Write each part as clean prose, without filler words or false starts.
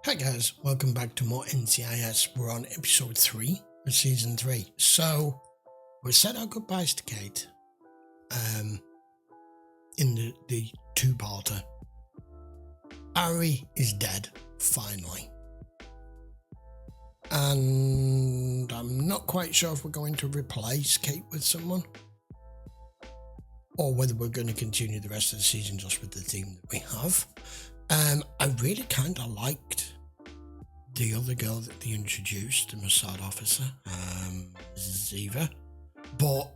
Hi guys, welcome back to more NCIS. We're on episode 3 of season 3. So, we said our goodbyes to Kate in the two-parter. Ari is dead, finally. And I'm not quite sure if we're going to replace Kate with someone, or whether we're going to continue the rest of the season just with the theme that we have. I really kind of liked the other girl that they introduced, the Mossad officer, Ziva, but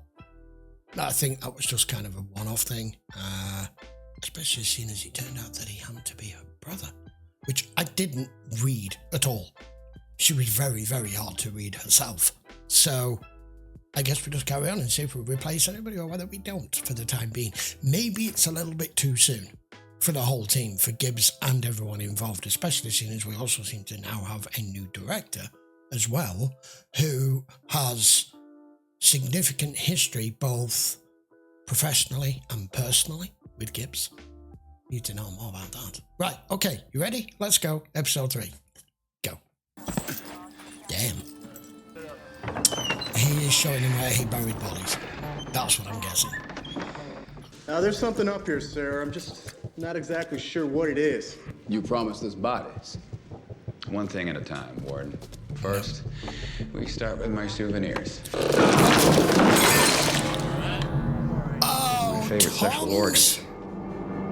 I think that was just kind of a one-off thing, especially seeing as it turned out that he happened to be her brother, which I didn't read at all. She was very, very hard to read herself, so I guess we just carry on and see if we replace anybody or whether we don't for the time being. Maybe it's a little bit too soon for the whole team, for Gibbs and everyone involved, especially seeing as we also seem to now have a new director as well, who has significant history both professionally and personally with Gibbs. Need to know more about that. Right, okay, you ready? Let's go. Episode 3. Go. Damn. He is showing him where he buried bodies. That's what I'm guessing. There's something up here, sir. I'm just not exactly sure what it is. You promised us bodies. One thing at a time, Warden. First, we start with my souvenirs. Oh, My favorite sexual organs.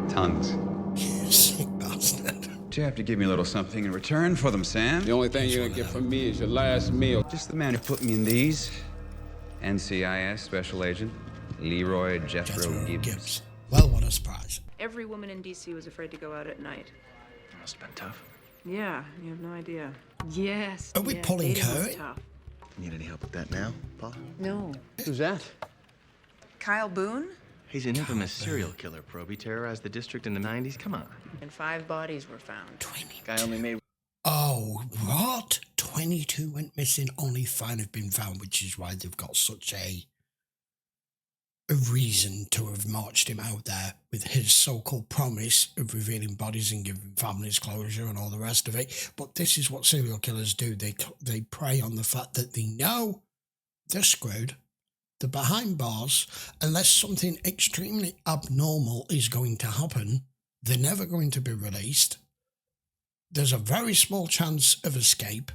Tongues. You sick bastard. You have to give me a little something in return for them, Sam. The only thing you're gonna get from me is your last meal. Just the man who put me in these. NCIS Special Agent Leroy Jethro Gibbs. Well, what a surprise. Every woman in D.C. was afraid to go out at night. Must have been tough. Yeah, you have no idea. Yes. Are we yeah, pulling dating her? was tough. Need any help with that now, Paul? No. Who's that? Kyle Boone? He's an infamous serial killer, probe. He terrorized the district in the 90s. Come on. And 5 bodies were found. 20. Guy only made... Oh, what? 22 went missing, only 5 have been found, which is why they've got such a reason to have marched him out there with his so-called promise of revealing bodies and giving families closure and all the rest of it. But this is what serial killers do. They prey on the fact that they know they're screwed. They're behind bars. Unless something extremely abnormal is going to happen, they're never going to be released. There's a very small chance of escape.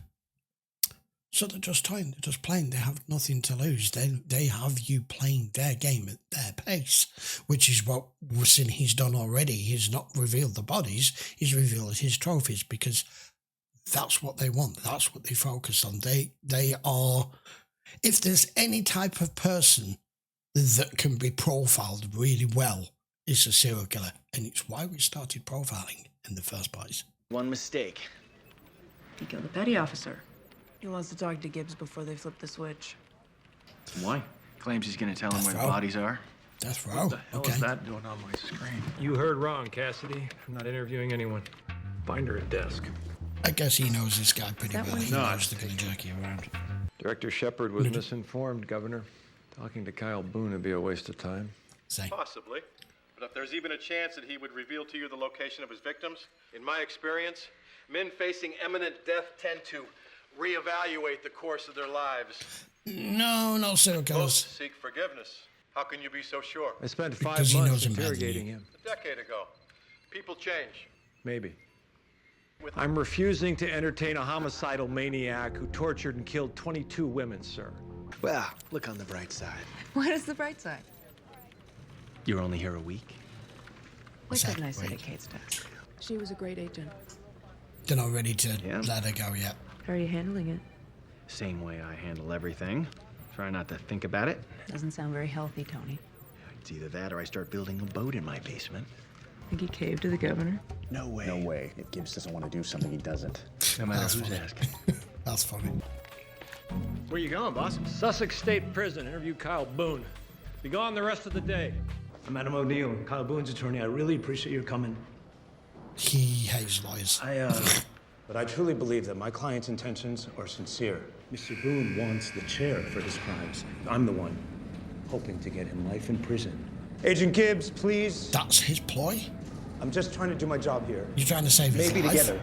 So they're just toying, they're just playing. They have nothing to lose. They have you playing their game at their pace, which is what he's done already. He's not revealed the bodies, he's revealed his trophies, because that's what they want. That's what they focus on. They are, if there's any type of person that can be profiled really well, it's a serial killer. And it's why we started profiling in the first place. One mistake. He killed a petty officer. He wants to talk to Gibbs before they flip the switch. Why? Claims he's gonna tell him where the Death row. bodies are. Death row. What the hell Okay. is that doing on my screen? You heard wrong, Cassidy. I'm not interviewing anyone. Find her a desk. I guess he knows this guy pretty That well. one? He knows they're going to jerk you around. Director Shepard was misinformed, Governor. Talking to Kyle Boone would be a waste of time. Say. Possibly. But if there's even a chance that he would reveal to you the location of his victims, in my experience, men facing imminent death tend to reevaluate the course of their lives. No serial Most killers. seek forgiveness. How can you be so sure? I spent Because 5 he knows months him better than interrogating you. him. A decade ago. People change. Maybe. With I'm refusing to entertain a homicidal maniac who tortured and killed 22 women, sir. Well, look on the bright side. What is the bright side? You're only here a week. Why couldn't I sit Exactly. at Kate's desk? She was a great agent. They're not ready to Yeah. let her go yet. How are you handling it? Same way I handle everything. Try not to think about it. Doesn't sound very healthy, Tony. It's either that or I start building a boat in my basement. Think he caved to the governor? No way. No way. If Gibbs doesn't want to do something, he doesn't. No matter That's who's funny. asking. That's funny. Where you going, boss? Sussex State Prison. Interview Kyle Boone. Be gone the rest of the day. I'm Adam O'Neill, Kyle Boone's attorney. I really appreciate your coming. He hates lawyers. But I truly believe that my client's intentions are sincere. Mr. Boone wants the chair for his crimes. I'm the one hoping to get him life in prison. Agent Gibbs, please. That's his ploy? I'm just trying to do my job here. You're trying to save his Maybe life? together.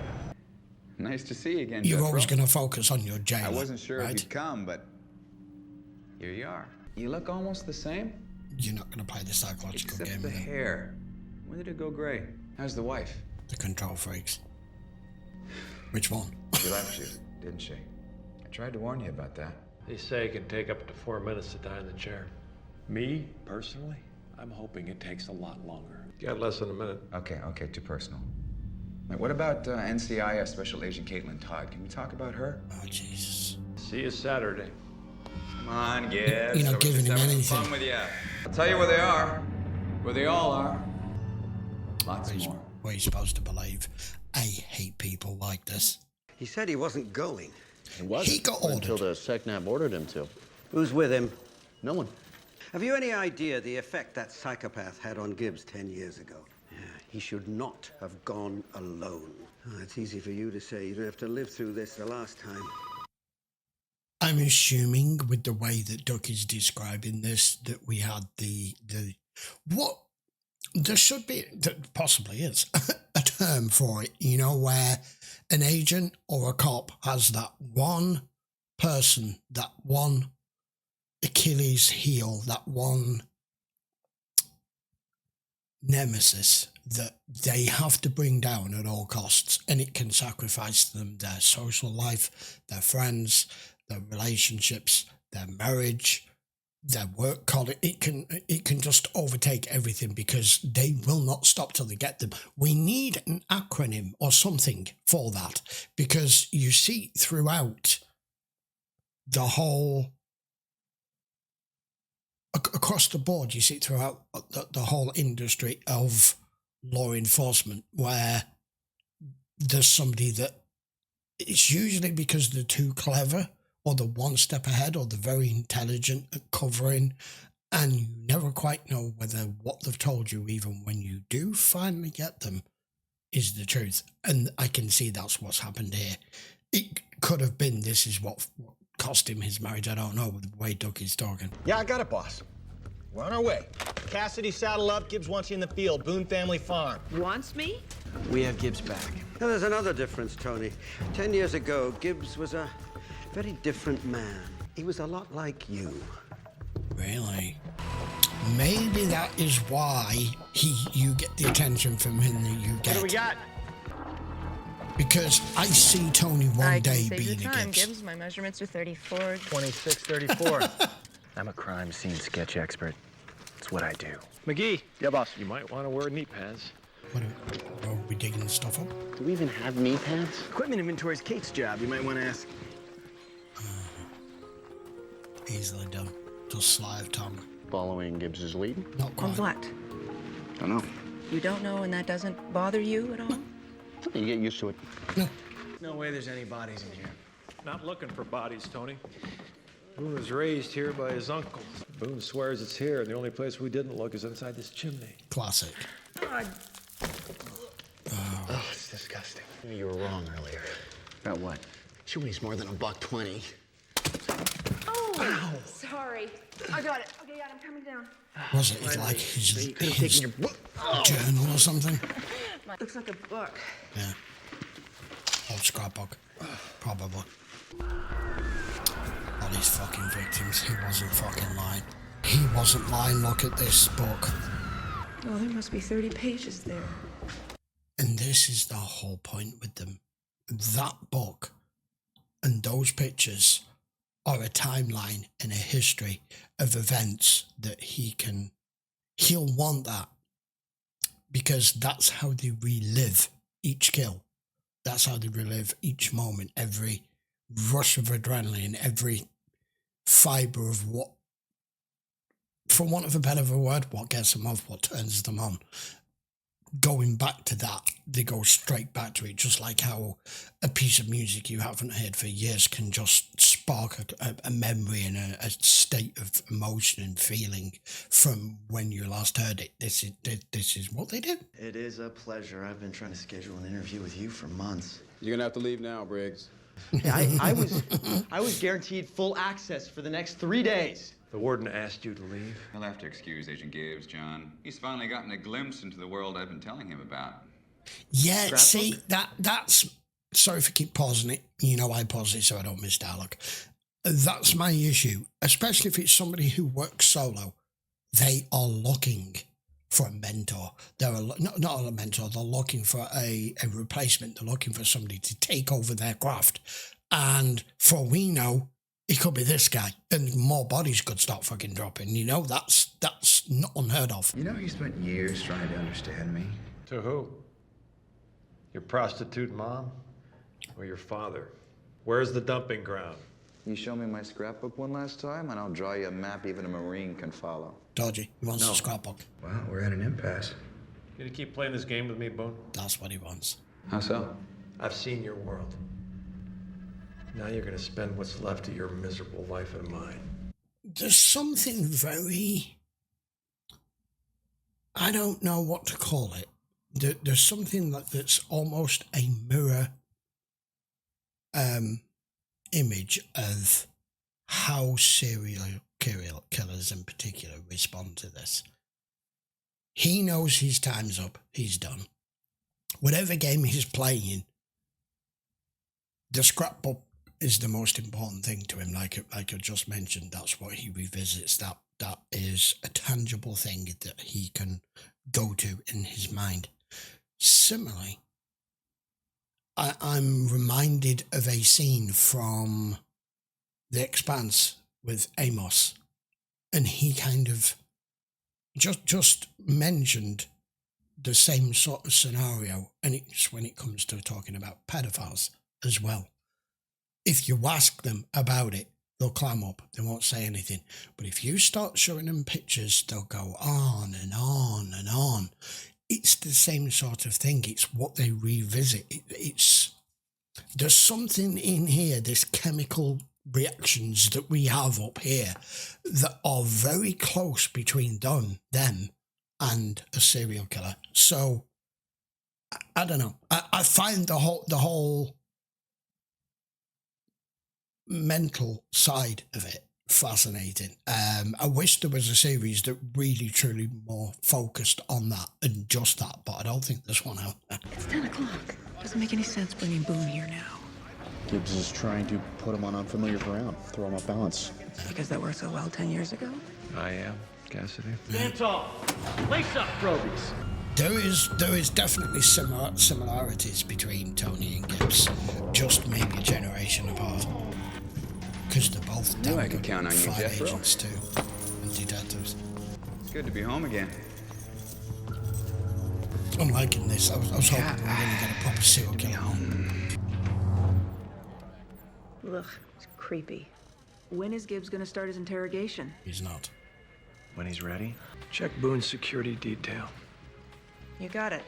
Nice to see you again, You're Jethro. always going to focus on your jailer. I wasn't sure right? if you'd come, but here you are. You look almost the same. You're not going to play the psychological Except game the with them. hair. When did it go gray? How's the wife? The control freaks. Which one? She left you, didn't she? I tried to warn you about that. They say it can take up to 4 minutes to die in the chair. Me, personally, I'm hoping it takes a lot longer. You got less than a minute. Okay, too personal. Now, what about NCIS Special Agent Caitlin Todd? Can we talk about her? Oh, Jesus. See you Saturday. Come on, Gibbs. You're not giving him anything. Fun with you. I'll tell you where they are. Where they all are. Lots more. What are you supposed to believe? I hate people like this. He said he wasn't going. He wasn't. He got ordered. Until the SecNab ordered him to. Who's with him? No one. Have you any idea the effect that psychopath had on Gibbs 10 years ago? Yeah, he should not have gone alone. Oh, it's easy for you to say. You don't have to live through this the last time. I'm assuming with the way that Duck is describing this that we had the what there should be, there possibly is a term for it, you know, where an agent or a cop has that one person, that one Achilles heel, that one nemesis that they have to bring down at all costs, and it can sacrifice them, their social life, their friends, their relationships, their marriage, their work colleague. It can just overtake everything because they will not stop till they get them. We need an acronym or something for that, because you see throughout the whole, across the board, you see throughout the whole industry of law enforcement where there's somebody that it's usually because they're too clever or they're one step ahead or they're very intelligent at covering, and you never quite know whether what they've told you, even when you do finally get them, is the truth. And I can see that's what's happened here. It could have been this is what cost him his marriage. I don't know, with the way Doug is talking. Yeah, I got it, boss. We're on our way. Cassidy, saddle up. Gibbs wants you in the field. Boone Family Farm. Wants me? We have Gibbs back. Now, there's another difference, Tony. 10 years ago, Gibbs was a very different man. He was a lot like you. Really? Maybe that is why you get the attention from him that you get. What do we got? Because I see Tony one day being a time, Gibbs. Gibbs. My measurements are 34. 26, 34. I'm a crime scene sketch expert. It's what I do. McGee. Yeah, boss. You might want to wear knee pads. What are we digging stuff up? Do we even have knee pads? Equipment inventory is Kate's job. You might want to ask. Easily done. Just sly of tongue. Following Gibbs's lead? Not On quite. what? Don't know. You don't know, and that doesn't bother you at all? You get used to it. No. No way there's any bodies in here. Not looking for bodies, Tony. Boone was raised here by his uncle. Boone swears it's here, and the only place we didn't look is inside this chimney. Classic. Oh, it's disgusting. You were wrong earlier. About what? Chewy's more than $1.20. Oh, sorry. I got it. Okay, yeah, I'm coming down. Was it like his journal or something? Looks like a book. Yeah. Old scrapbook. Probably. All these fucking victims. He wasn't fucking lying. He wasn't lying. Look at this book. Oh, there must be 30 pages there. And this is the whole point with them. That book and those pictures are a timeline and a history of events that he'll want that, because that's how they relive each kill. That's how they relive each moment, every rush of adrenaline, every fibre of what, for want of a better word, what gets them off, what turns them on. Going back to that, they go straight back to it, just like how a piece of music you haven't heard for years can just spark a memory and a state of emotion and feeling from when you last heard it. This is what they do. It is a pleasure. I've been trying to schedule an interview with you for months. You're gonna have to leave now, Briggs. I was guaranteed full access for the next 3 days. The warden asked you to leave. You'll have to excuse Agent Gibbs, John. He's finally gotten a glimpse into the world I've been telling him about. Yeah, see, that's sorry if I keep pausing it. You know I pause it so I don't miss dialogue. That's my issue, especially if it's somebody who works solo. They are looking for a mentor. They're not a mentor. They're looking for a replacement. They're looking for somebody to take over their craft. And for all we know, it could be this guy, and more bodies could start fucking dropping. You know, that's not unheard of. You know, he spent years trying to understand me. To who? Your prostitute mom? Or your father? Where's the dumping ground? You show me my scrapbook one last time, and I'll draw you a map even a Marine can follow. Dodgy. He wants a scrapbook. Well, we're at an impasse. You gonna keep playing this game with me, Boone? That's what he wants. How so? I've seen your world. Now you're gonna spend what's left of your miserable life in mine. There's something very... I don't know what to call it. There's something that's almost a mirror image of how serial killers in particular respond to this. He knows his time's up. He's done. Whatever game he's playing, the scrapbook is the most important thing to him. Like I just mentioned, that's what he revisits. That is a tangible thing that he can go to in his mind. Similarly, I'm reminded of a scene from The Expanse with Amos, and he kind of just mentioned the same sort of scenario, and it's when it comes to talking about pedophiles as well. If you ask them about it, they'll clam up, they won't say anything. But if you start showing them pictures, they'll go on and on and on. It's the same sort of thing. It's what they revisit. There's something in here, this chemical reactions that we have up here that are very close between them and a serial killer. So I don't know. I find the whole mental side of it fascinating. I wish there was a series that really truly more focused on that and just that, but I don't think there's one out there. It's 10 o'clock. Doesn't make any sense bringing Boone here now. Gibbs is trying to put him on unfamiliar ground, throw him off balance. Because that worked so well 10 years ago? I am, Cassidy. Stand tall. Lace up, Probies. There is definitely similarities between Tony and Gibbs, just maybe a generation apart. Because they're both Knew I could count on you, five Jethro. agents too, and detectives. It's good to be home again. I'm liking this. I was hoping we were going to get a proper serial killer. Ugh, it's creepy. When is Gibbs gonna start his interrogation? He's not. When he's ready. Check Boone's security detail. You got it.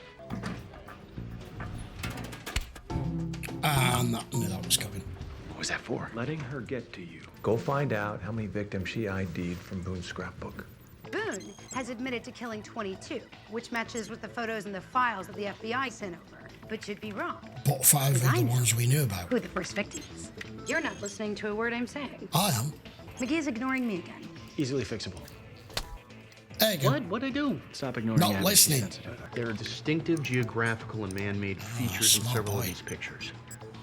I knew that was coming. What was that for? Letting her get to you. Go find out how many victims she ID'd from Boone's scrapbook. Boone has admitted to killing 22, which matches with the photos and the files that the FBI sent over, but should be wrong. But 5 are the ones we knew about. Who the first victim is. You're not listening to a word I'm saying. I am. McGee's ignoring me again. Easily fixable. There you go. What'd I do? Stop ignoring Not me. listening. There are distinctive geographical and man-made features in smart several boy. of these pictures.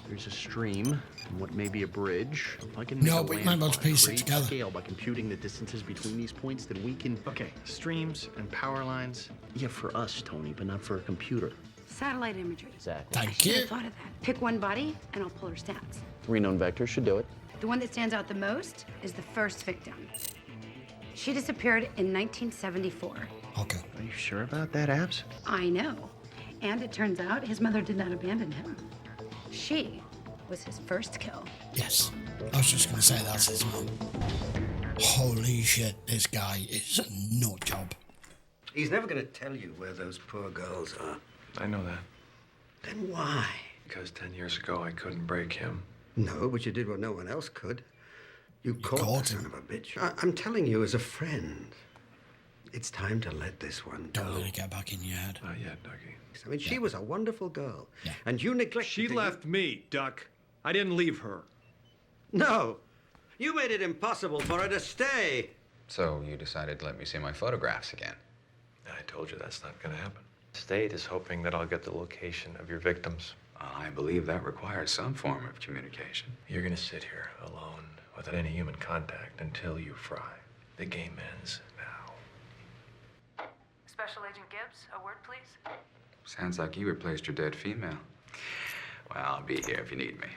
There's a stream and what may be a bridge. If I can No, make a but you might as well landmark piece it great together. scale by computing the distances between these points, then we can... Okay, streams and power lines. Yeah, for us, Tony, but not for a computer. Satellite imagery. Exactly. I Thank should you. have thought of that. Pick one body, and I'll pull her stats. 3 known vectors should do it. The one that stands out the most is the first victim. She disappeared in 1974. Okay. Are you sure about that, Abs? I know. And it turns out his mother did not abandon him. She was his first kill. Yes. I was just going to say that's his mum. Holy shit, this guy is a nut job. He's never going to tell you where those poor girls are. I know that. Then why? Because 10 years ago, I couldn't break him. No, but you did what no one else could. You caught caught the him. son of a bitch. I'm telling you as a friend. It's time to let this one go. Don't let it get back in your head. Not yet, Dougie. I mean, she was a wonderful girl. Yeah. And you neglected She to- left me, Duck. I didn't leave her. No. You made it impossible for her to stay. So you decided to let me see my photographs again. I told you that's not going to happen. State is hoping that I'll get the location of your victims. I believe that requires some form of communication. You're gonna sit here alone without any human contact until you fry. The game ends now. Special Agent Gibbs, a word, please. Sounds like you replaced your dead female. Well, I'll be here if you need me.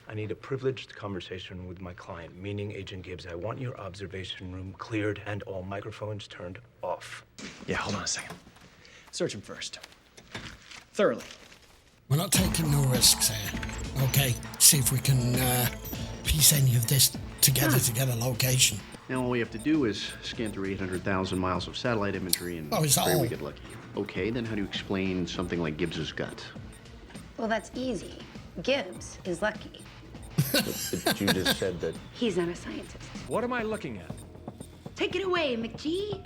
I need a privileged conversation with my client, meaning Agent Gibbs. I want your observation room cleared and all microphones turned off. Yeah, hold on a second. Search him first. Thoroughly. We're not taking no risks here. Okay, see if we can piece any of this together to get a location. Now all we have to do is scan through 800,000 miles of satellite imagery and is that pray all? we get lucky. Okay, then how do you explain something like Gibbs's gut? Well, that's easy. Gibbs is lucky. But you just said that. He's not a scientist. What am I looking at? Take it away, McGee.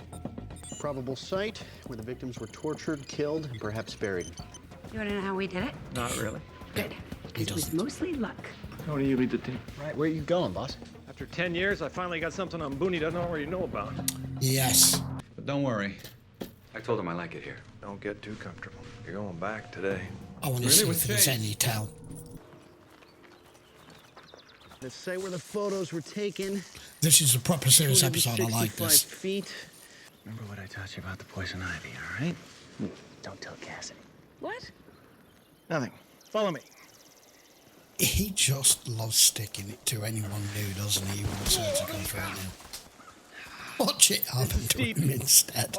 Probable site where the victims were tortured, killed, and perhaps buried. You want to know how we did it? Not really. Good. It was mostly luck. Tony, you lead the team. Right, where are you going, boss? After 10 years, I finally got something on Boone he doesn't already know about. Yes. But don't worry. I told him I like it here. Don't get too comfortable. You're going back today. I want to see if there's any tell. Let's say where the photos were taken. This is a proper serious episode. I like 265 this. feet. Remember what I taught you about the poison ivy, all right? Don't tell Cassidy. What? Nothing. Follow me. He just loves sticking it to anyone new, doesn't he? He wants her to go through it now. Watch it happen to him instead.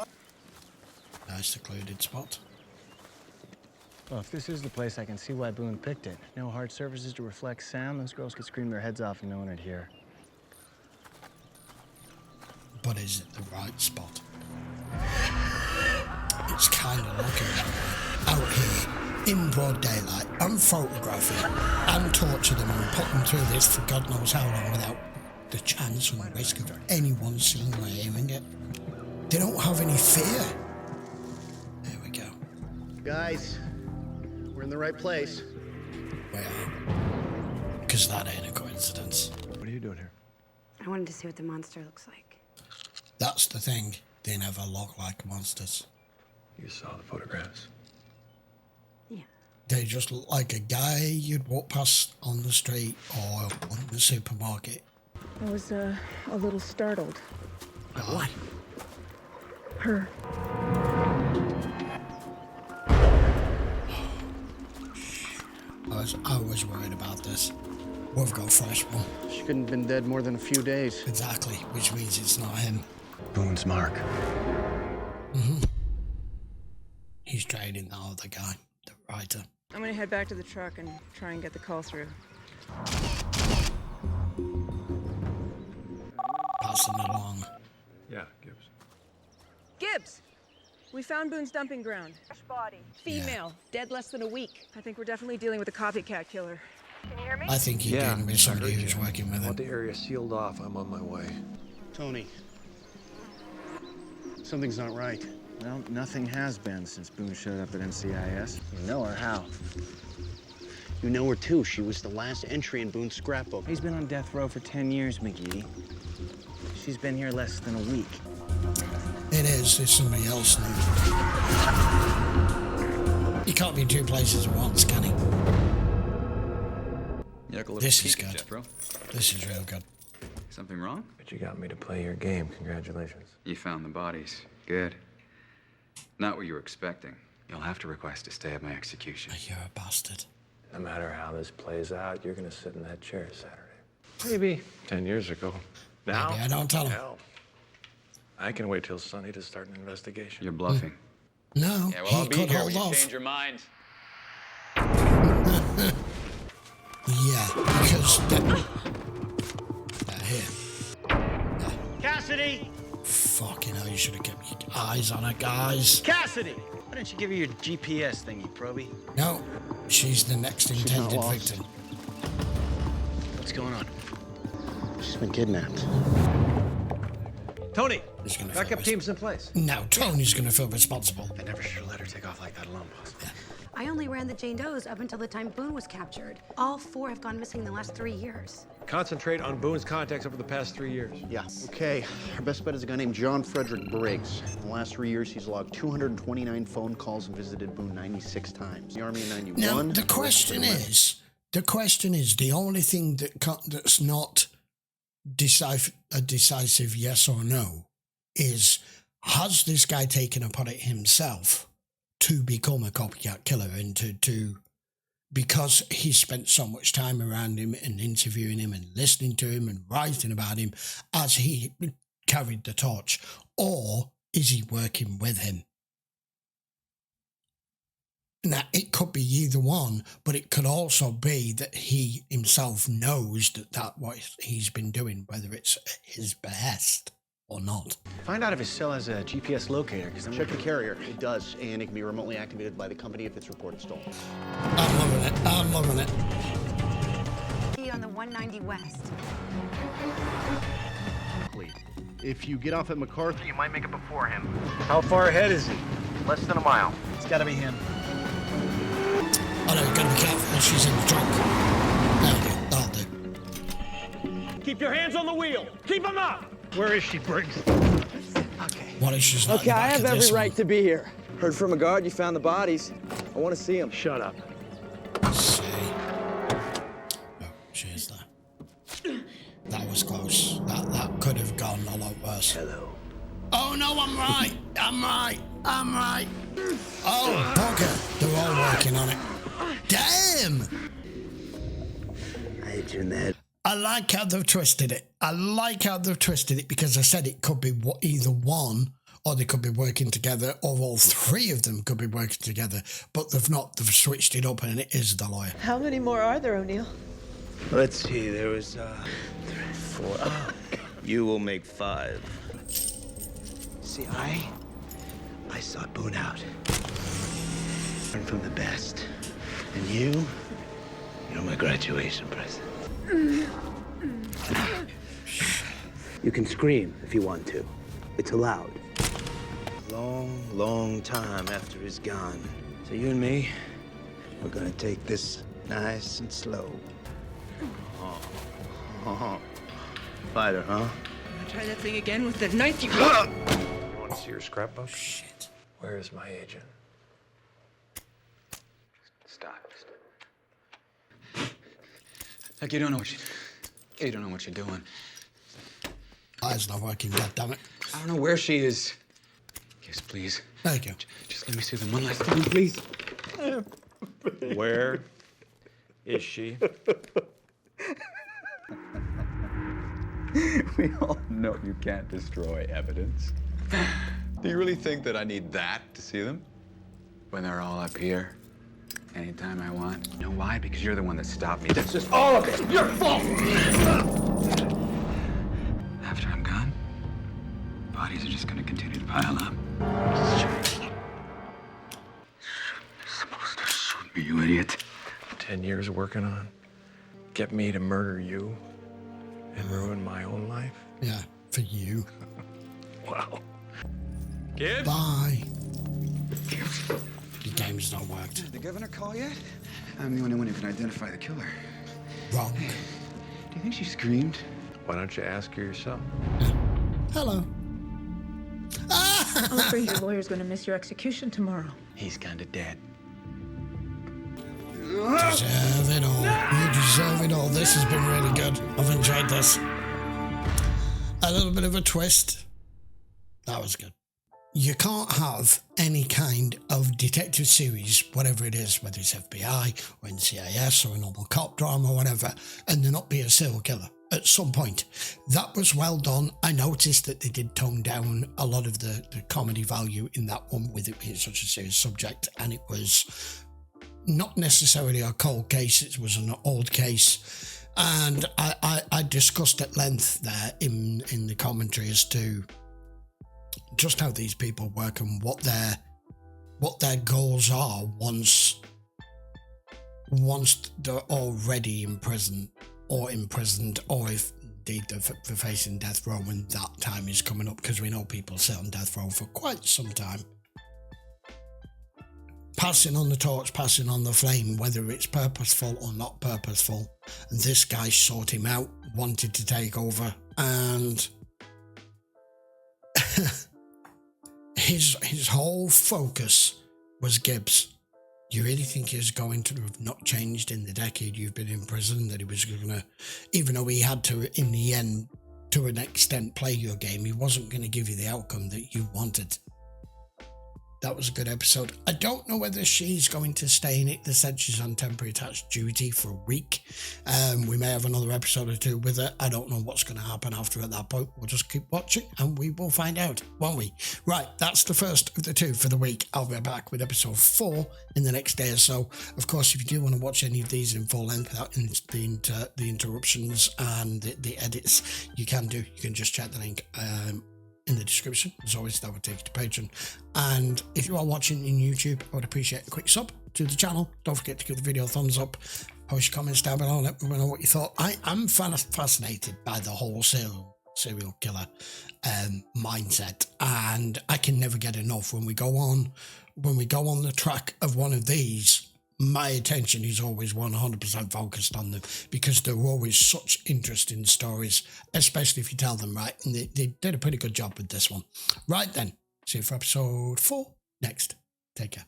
Nice secluded spot. Well, if this is the place, I can see why Boone picked it. No hard surfaces to reflect sound. Those girls could scream their heads off and no one would hear. But is it the right spot? It's kind of looking that way. Out here, in broad daylight, I'm photographing and torture them and put them through this for God knows how long without the chance and the risk of anyone seeing or hearing it. They don't have any fear. There we go. Guys, we're in the right place. We are. Because that ain't a coincidence. What are you doing here? I wanted to see what the monster looks like. That's the thing. They never look like monsters. You saw the photographs. Yeah. They just look like a guy you'd walk past on the street or in the supermarket. I was a little startled. What? Her. I was worried about this. We've got a fresh one. She couldn't have been dead more than a few days. Exactly, which means it's not him. Boone's mark. Mm-hmm. He's trading the other guy, the writer. I'm gonna head back to the truck and try and get the call through. Passing along. Yeah, Gibbs. Gibbs! We found Boone's dumping ground. Fresh body. Female, dead less than a week. I think we're definitely dealing with a copycat killer. Can you hear me? I think you're dealing with somebody who's working with I want him. the area sealed off. I'm on my way. Tony. Something's not right. Well, nothing has been since Boone showed up at NCIS. You know her, how? You know her too. She was the last entry in Boone's scrapbook. He's been on death row for 10 years, McGee. She's been here less than a week. It is. It's somebody else now. He can't be in two places at once, can he? This is good. Jethro. This is real good. Something wrong? But you got me to play your game. Congratulations. You found the bodies. Good. Not what you were expecting. You'll have to request a stay at my execution. You're a bastard. No matter how this plays out, you're gonna sit in that chair Saturday. Maybe 10 years ago. Now? Maybe I don't tell him. Hell, I can wait till Sunday to start an investigation. You're bluffing. No, Yeah, well, he I'll be could here hold when you off. change your mind. Yeah, because here. Cassidy! Fucking hell, you should have kept your eyes on her, guys. Cassidy! Why don't you give her your GPS thingy, Proby? No, she's the next intended lost. victim. What's going on? She's been kidnapped. Tony, He's gonna backup feel team's in place. Now Tony's gonna feel responsible. I never should have let her take off like that alone, boss. I only ran the Jane Does up until the time Boone was captured. All 4 have gone missing in the last 3 years. Concentrate on Boone's contacts over the past 3 years. Yeah. Okay. Our best bet is a guy named John Frederick Briggs. In the last 3 years, he's logged 229 phone calls and visited Boone 96 times. The Army in 91. Now, the question is, the only thing that's not a decisive yes or no is, has this guy taken upon it himself to become a copycat killer and to because he spent so much time around him and interviewing him and listening to him and writing about him as he carried the torch, or is he working with him? Now, it could be either one, but it could also be that he himself knows that what he's been doing, whether it's at his behest or not. Find out if his cell has a GPS locator. Check the carrier. It does, and it can be remotely activated by the company if it's reported stolen. I'm loving it. I'm loving it. On the 190 West. If you get off at MacArthur, You might make it before him. How far ahead is he? Less than a mile. It's gotta be him. Oh no, you've got to be careful. She's in the trunk. That'll do. Keep your hands on the wheel. Keep them up. Where is she, Briggs? What is she's not in Okay, the I back have of every this right one? to be here. Heard from a guard you found the bodies. I want to see them. Shut up. See. Oh, she is there. That was close. That could have gone a lot worse. Hello. Oh no, I'm right. I'm right. Oh, bugger. They're all working on it. Damn! I hit you in the head. I like how they've twisted it. Because I said it could be either one, or they could be working together, or all 3 of them could be working together. But they've not. They've switched it up, and it is the lawyer. How many more are there, O'Neill? Let's see, there was 3, 4. Oh, you will make 5. See, I sought Boone out. Learn from the best. And you're my graduation present. You can scream if you want to. It's allowed. Long time after he's gone. So you and me, we're gonna take this nice and slow. Fighter, huh? Try that thing again with the knife you... You want to see your scrapbook? Shit. Where is my agent? Stop. Like you don't know what you're doing. Eyes not working, goddammit. I don't know where she is. Yes, please. There you go. Just let me see them one last time, please. Where is she? We all know you can't destroy evidence. Do you really think that I need that to see them? When they're all up here, anytime I want. You know why? Because you're the one that stopped me. That's just all of it. Your fault. After I'm gone, bodies are just gonna continue to pile up. Supposed to shoot me, you idiot. 10 years working on get me to murder you and ruin my own life. Yeah, for you. Wow. Gibbs? Bye. The game's not worked. Did the governor call yet? I'm the only one who can identify the killer. Wrong. Do you think she screamed? Why don't you ask her yourself? Hello. I'm afraid your lawyer's going to miss your execution tomorrow. He's kind of dead. Deserve it all. You deserve it all. This has been really good. I've enjoyed this. A little bit of a twist. That was good. You can't have any kind of detective series, whatever it is, whether it's FBI or NCIS or a normal cop drama or whatever, and there not be a serial killer at some point. That was well done. I noticed that they did tone down a lot of the comedy value in that one with it being such a serious subject, and it was not necessarily a cold case, it was an old case. And I discussed at length there in the commentary as to just how these people work and what their goals are once they're already in prison or imprisoned, or if indeed they're facing death row when that time is coming up, because we know people sit on death row for quite some time. passing on the torch, passing on the flame, whether it's purposeful or not purposeful. And this guy sought him out, wanted to take over, and his whole focus was Gibbs. You really think he's going to have not changed in the decade you've been in prison, that he was going to, even though he had to, in the end, to an extent, play your game, he wasn't going to give you the outcome that you wanted. That was a good episode. I don't know whether she's going to stay in it. They said she's on temporary attached duty for a week. We may have another episode or two with her. I don't know what's going to happen after at that point. We'll just keep watching and we will find out, won't we? Right, that's the first of the two for the week. I'll be back with episode 4 in the next day or so. Of course, if you do want to watch any of these in full length without the interruptions and the edits, you can do. You can just check the link in the description. As always, that would take you to Patreon. And if you are watching in YouTube, I would appreciate a quick sub to the channel. Don't forget to give the video a thumbs up. Post your comments down below. Let me know what you thought. I am fascinated by the whole serial killer mindset, and I can never get enough. When we go on the track of one of these, my attention is always 100% focused on them, because they're always such interesting stories, especially if you tell them right. And they did a pretty good job with this one. Right then, see you for episode 4 next. Take care.